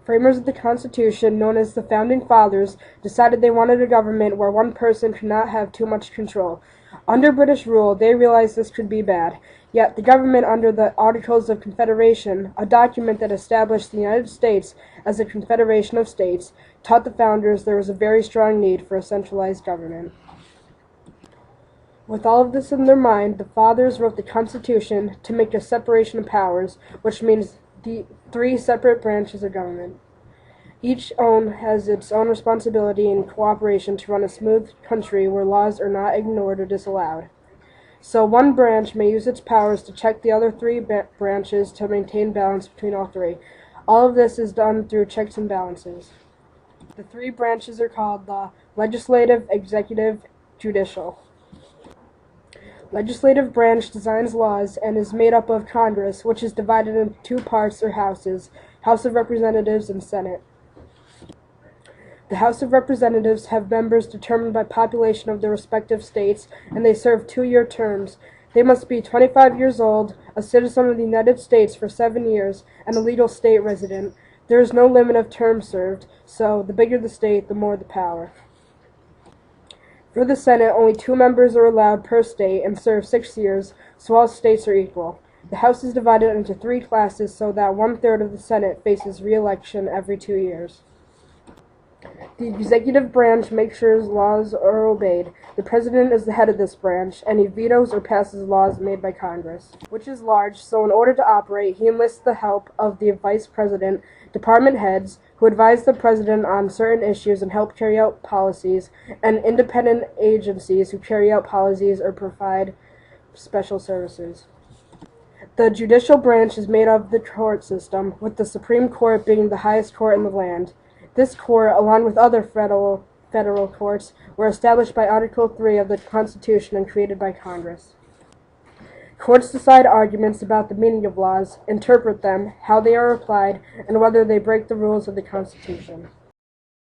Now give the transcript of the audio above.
Framers of the Constitution, known as the Founding Fathers, decided they wanted a government where one person could not have too much control. Under British rule, they realized this could be bad. Yet the government, under the Articles of Confederation, a document that established the United States as a confederation of states, taught the founders there was a very strong need for a centralized government. With all of this in their mind, the Fathers wrote the Constitution to make a separation of powers, which means the three separate branches of government. Each has its own responsibility and cooperation to run a smooth country where laws are not ignored or disallowed. So one branch may use its powers to check the other three branches to maintain balance between all three. All of this is done through checks and balances. The three branches are called the legislative, executive, judicial. Legislative branch designs laws and is made up of Congress, which is divided into two parts or houses, House of Representatives and Senate. The House of Representatives have members determined by population of their respective states, and they serve 2-year terms. They must be 25 years old, a citizen of the United States for 7 years, and a legal state resident. There is no limit of terms served, so the bigger the state, the more the power. For the Senate, only 2 members are allowed per state and serve 6 years, so all states are equal. The House is divided into 3 classes so that 1/3 of the Senate faces re-election every 2 years. The executive branch makes sure laws are obeyed. The president is the head of this branch, and he vetoes or passes laws made by Congress, which is large, so in order to operate, he enlists the help of the vice president, department heads, who advise the president on certain issues and help carry out policies, and independent agencies who carry out policies or provide special services. The judicial branch is made of the court system, with the Supreme Court being the highest court in the land. This court, along with other federal courts, were established by Article 3 of the Constitution and created by Congress. Courts decide arguments about the meaning of laws, interpret them, how they are applied, and whether they break the rules of the Constitution.